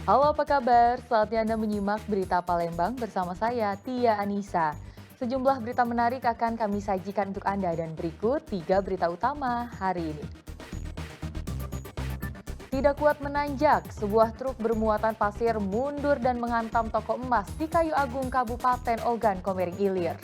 Halo, apa kabar? Saatnya Anda menyimak berita Palembang bersama saya, Tia Anissa. Sejumlah berita menarik akan kami sajikan untuk Anda dan berikut 3 berita utama hari ini. Tidak kuat menanjak, sebuah truk bermuatan pasir mundur dan menghantam toko emas di Kayu Agung, Kabupaten Ogan, Komering Ilir.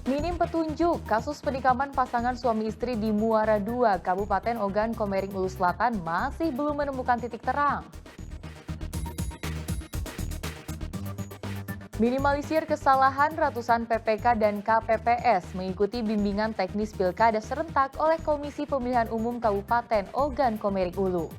Minim petunjuk, kasus penikaman pasangan suami istri di Muara II, Kabupaten Ogan, Komering Ulu Selatan masih belum menemukan titik terang. Minimalisir kesalahan ratusan PPK dan KPPS mengikuti bimbingan teknis pilkada serentak oleh Komisi Pemilihan Umum Kabupaten Ogan, Komering Ulu.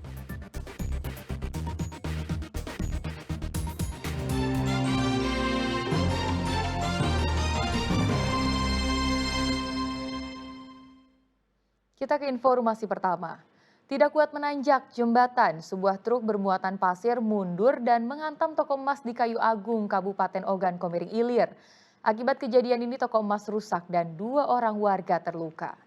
Kita ke informasi pertama. Tidak kuat menanjak jembatan, sebuah truk bermuatan pasir mundur dan menghantam toko emas di Kayu Agung, Kabupaten Ogan, Komering Ilir. Akibat kejadian ini toko emas rusak dan 2 orang warga terluka.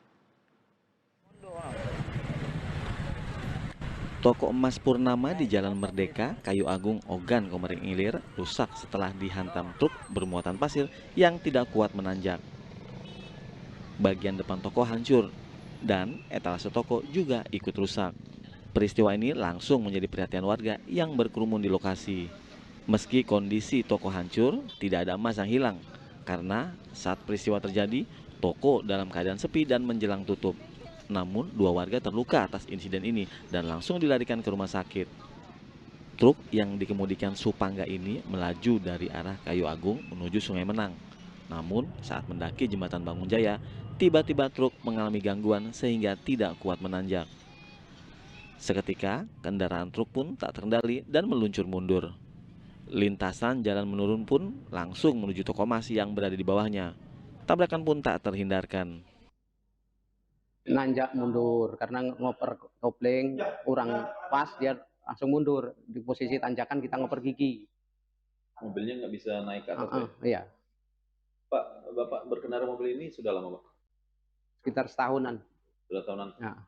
Toko emas Purnama di Jalan Merdeka, Kayu Agung, Ogan, Komering Ilir rusak setelah dihantam truk bermuatan pasir yang tidak kuat menanjak. Bagian depan toko hancur dan etalase toko juga ikut rusak. Peristiwa ini langsung menjadi perhatian warga yang berkerumun di lokasi. Meski kondisi toko hancur, tidak ada emas yang hilang karena saat peristiwa terjadi, toko dalam keadaan sepi dan menjelang tutup. Namun, 2 warga terluka atas insiden ini dan langsung dilarikan ke rumah sakit. Truk yang dikemudikan Supangga ini melaju dari arah Kayu Agung menuju Sungai Menang. Namun, saat mendaki jembatan Bangun Jaya, tiba-tiba truk mengalami gangguan sehingga tidak kuat menanjak. Seketika, kendaraan truk pun tak terkendali dan meluncur mundur. Lintasan jalan menurun pun langsung menuju toko emas yang berada di bawahnya. Tabrakan pun tak terhindarkan. Nanjak mundur karena ngoper kopling kurang pas, dia langsung mundur di posisi tanjakan, kita ngoper gigi. Mobilnya nggak bisa naik ke atas, ya? Iya, Pak, Bapak berkendara mobil ini sudah lama, Pak? sekitar setahunan. Sudah tahunan. Ya.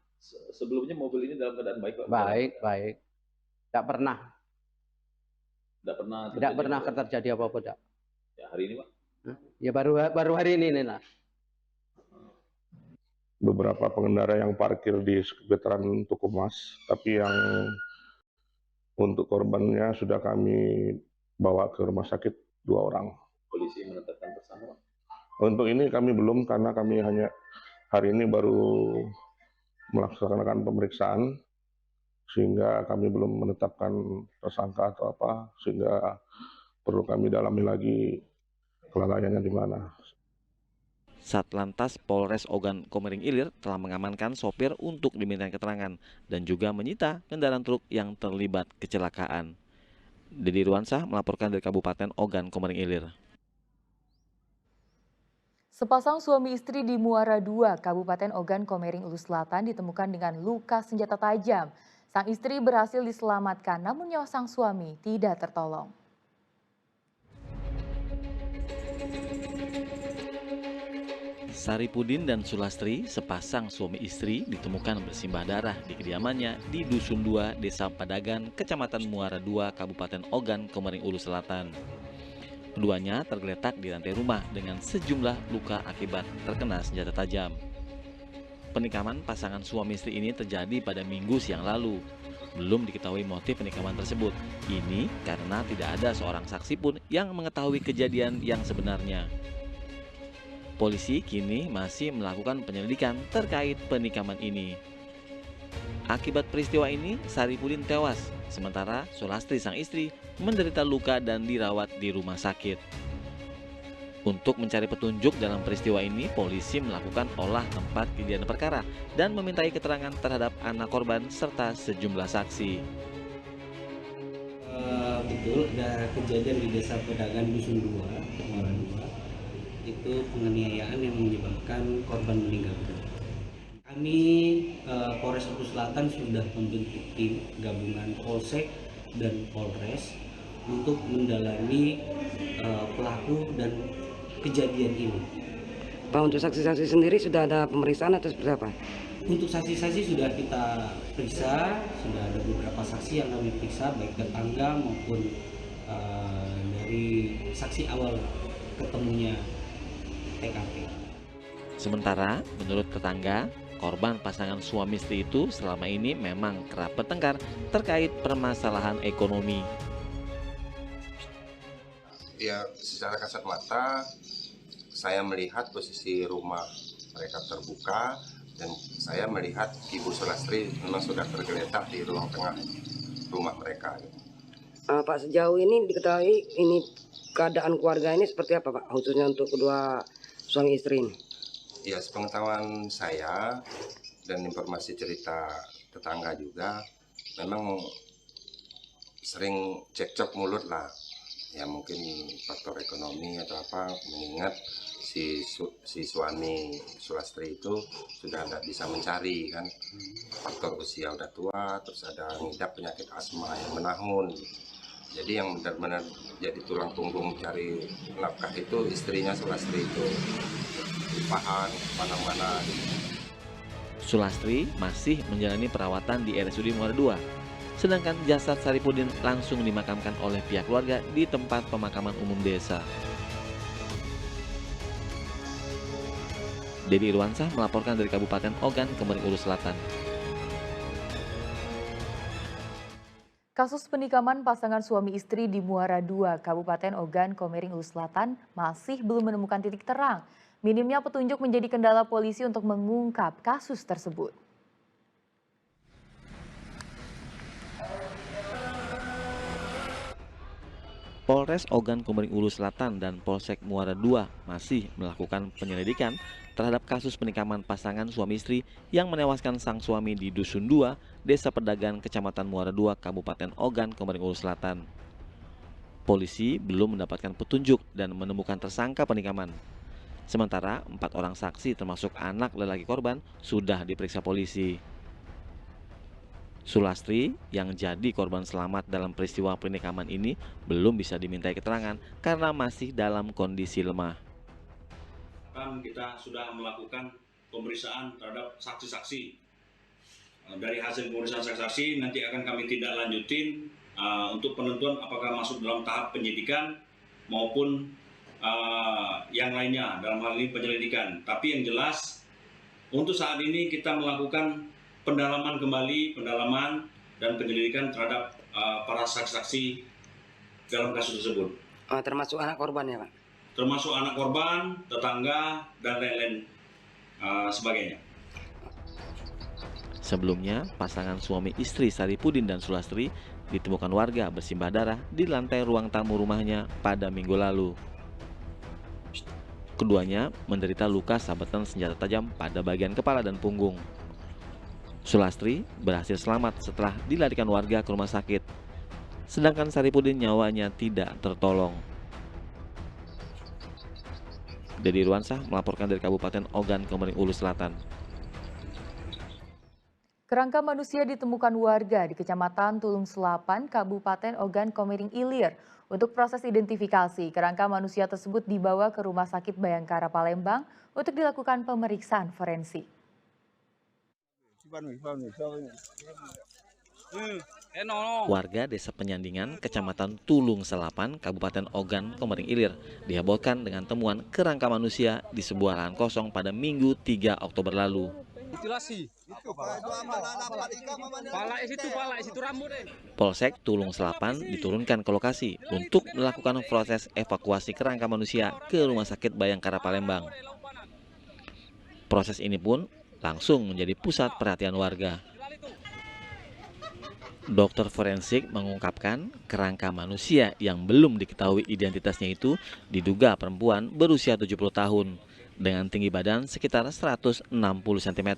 Sebelumnya mobil ini dalam keadaan baik, Pak? Baik. Tidak pernah terjadi apa-apa. Ya, hari ini, Pak? Ya baru hari ini nih lah. Beberapa pengendara yang parkir di sekitaran toko emas, tapi yang untuk korbannya sudah kami bawa ke rumah sakit 2 orang. Polisi menetapkan tersangka, Pak? Untuk ini kami belum, karena kami hanya hari ini baru melaksanakan pemeriksaan, sehingga kami belum menetapkan tersangka atau apa, sehingga perlu kami dalami lagi kelalaiannya di mana. Satlantas Polres Ogan Komering Ilir telah mengamankan sopir untuk dimintai keterangan dan juga menyita kendaraan truk yang terlibat kecelakaan. Dedi Ruansyah melaporkan dari Kabupaten Ogan Komering Ilir. Sepasang suami istri di Muara II, Kabupaten Ogan, Komering Ulu Selatan ditemukan dengan luka senjata tajam. Sang istri berhasil diselamatkan, namun nyawa sang suami tidak tertolong. Saripudin dan Sulastri, sepasang suami istri, ditemukan bersimbah darah di kediamannya di Dusun 2, Desa Padagan, Kecamatan Muara II, Kabupaten Ogan, Komering Ulu Selatan. Keduanya tergeletak di lantai rumah dengan sejumlah luka akibat terkena senjata tajam. Penikaman pasangan suami istri ini terjadi pada Minggu siang lalu. Belum diketahui motif penikaman tersebut. Ini karena tidak ada seorang saksi pun yang mengetahui kejadian yang sebenarnya. Polisi kini masih melakukan penyelidikan terkait penikaman ini. Akibat peristiwa ini, Saripudin tewas, sementara Sulastri sang istri menderita luka dan dirawat di rumah sakit. Untuk mencari petunjuk dalam peristiwa ini, polisi melakukan olah tempat kejadian perkara dan memintai keterangan terhadap anak korban serta sejumlah saksi. Betul, ada kejadian di Desa Pedagang Dusun 2, Muara II. Itu penganiayaan yang menyebabkan korban meninggal. Kami Polres Ulu Selatan sudah membentuk tim gabungan Polsek dan Polres untuk mendalami pelaku dan kejadian ini. Pak, untuk saksi-saksi sendiri sudah ada pemeriksaan atau seperti apa? Untuk saksi-saksi sudah kita periksa, sudah ada beberapa saksi yang kami periksa, baik tetangga maupun dari saksi awal ketemunya TKP. Sementara, menurut tetangga, korban pasangan suami istri itu selama ini memang kerap bertengkar terkait permasalahan ekonomi. Ya, secara kasat mata, saya melihat posisi rumah mereka terbuka dan saya melihat Ibu Sulastri memang sudah tergeletak di ruang tengah rumah mereka. Pak, sejauh ini diketahui ini keadaan keluarga ini seperti apa, Pak? Khususnya untuk kedua suami istri ini. Ya, sepengetahuan saya dan informasi cerita tetangga juga, memang sering cekcok mulut lah. Ya mungkin faktor ekonomi atau apa, mengingat si suami Sulastri itu sudah tidak bisa mencari kan. Faktor usia udah tua, terus ada ngidap penyakit asma yang menahun. Jadi yang benar-benar jadi tulang punggung cari nafkah itu istrinya Sulastri itu. Limpahan, mana-mana. Sulastri masih menjalani perawatan di RSUD Muara II, sedangkan jasad Saripudin langsung dimakamkan oleh pihak keluarga di tempat pemakaman umum desa. Dedi Irwansah melaporkan dari Kabupaten Ogan, Komering Ulu Selatan. Kasus penikaman pasangan suami istri di Muara II, Kabupaten Ogan, Komering Ulu Selatan masih belum menemukan titik terang. Minimnya petunjuk menjadi kendala polisi untuk mengungkap kasus tersebut. Polres Ogan Komering Ulu Selatan dan Polsek Muara II masih melakukan penyelidikan terhadap kasus penikaman pasangan suami istri yang menewaskan sang suami di Dusun 2, Desa Pedagan, Kecamatan Muara II, Kabupaten Ogan Komering Ulu Selatan. Polisi belum mendapatkan petunjuk dan menemukan tersangka penikaman. Sementara 4 orang saksi termasuk anak lelaki korban sudah diperiksa polisi. Sulastri yang jadi korban selamat dalam peristiwa penikaman ini belum bisa dimintai keterangan karena masih dalam kondisi lemah. Kita sudah melakukan pemeriksaan terhadap saksi-saksi. Dari hasil pemeriksaan saksi-saksi nanti akan kami tindak lanjutin untuk penentuan apakah masuk dalam tahap penyidikan maupun yang lainnya, dalam hal ini penyelidikan. Tapi yang jelas untuk saat ini kita melakukan pendalaman dan penyelidikan terhadap para saksi-saksi dalam kasus tersebut. Termasuk anak korban ya, Pak? Termasuk anak korban, tetangga, dan lain-lain sebagainya. Sebelumnya, pasangan suami istri Saripudin dan Sulastri ditemukan warga bersimbah darah di lantai ruang tamu rumahnya pada Minggu lalu. Keduanya menderita luka sabetan senjata tajam pada bagian kepala dan punggung. Sulastri berhasil selamat setelah dilarikan warga ke rumah sakit, sedangkan Saripudin nyawanya tidak tertolong. Dedi Irwansah melaporkan dari Kabupaten Ogan, Komering Ulu Selatan. Kerangka manusia ditemukan warga di Kecamatan Tulung Selapan, Kabupaten Ogan, Komering Ilir. Untuk proses identifikasi, kerangka manusia tersebut dibawa ke Rumah Sakit Bayangkara Palembang untuk dilakukan pemeriksaan forensik. Warga Desa Penyandingan, Kecamatan Tulung Selapan, Kabupaten Ogan, Komering Ilir dihebohkan dengan temuan kerangka manusia di sebuah lahan kosong pada Minggu 3 Oktober lalu. Polsek Tulung Selapan diturunkan ke lokasi untuk melakukan proses evakuasi kerangka manusia ke Rumah Sakit Bayangkara Palembang. Proses ini pun langsung menjadi pusat perhatian warga. Dokter forensik mengungkapkan kerangka manusia yang belum diketahui identitasnya itu diduga perempuan berusia 70 tahun dengan tinggi badan sekitar 160 cm.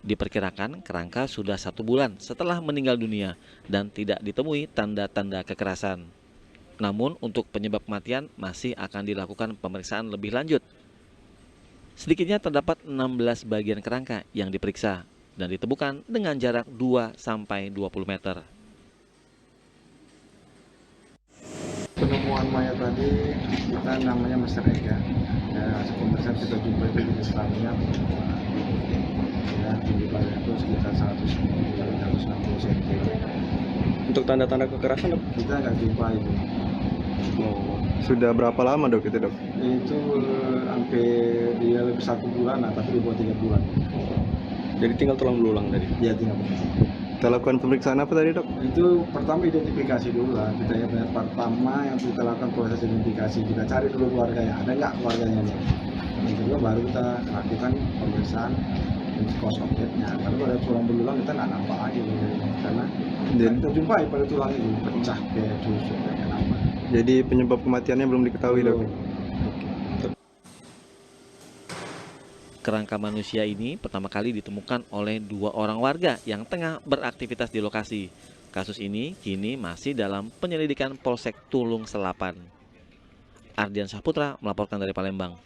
Diperkirakan kerangka sudah 1 bulan setelah meninggal dunia dan tidak ditemui tanda-tanda kekerasan. Namun untuk penyebab kematian masih akan dilakukan pemeriksaan lebih lanjut. Sedikitnya terdapat 16 bagian kerangka yang diperiksa dan ditemukan dengan jarak 2-20 meter. Penemuan mayat tadi kita namanya Master Ega. Ya, hasil pemeriksaan kita jumpa itu di Islamnya, ya, tinggi badan itu sekitar 160 cm. Untuk tanda-tanda kekerasan, Dok? Kita nggak jumpa itu. Oh, sudah berapa lama, Dok, itu, Dok? Itu hampir dia lebih 1 bulan, nah, tapi di bawah 3 bulan. Jadi tinggal tulang belulang tadi? Iya, tinggal belulang. Kita lakukan pemeriksaan apa tadi, Dok? Itu pertama identifikasi dulu lah. Kita ya pertama yang kita lakukan proses identifikasi, kita cari dulu keluarganya, ada nggak keluarganya nih. Yang kedua baru kita lakukan pemeriksaan cause of death-nya. Kalau ada tulang belulang kita nggak nampak aja gitu. Karena kita jumpai pada tulang itu pecah kayak tusuk kayak apa. Jadi penyebab kematiannya belum diketahui, Dok? Kerangka manusia ini pertama kali ditemukan oleh 2 orang warga yang tengah beraktivitas di lokasi. Kasus ini kini masih dalam penyelidikan Polsek Tulung Selapan. Ardian Syahputra melaporkan dari Palembang.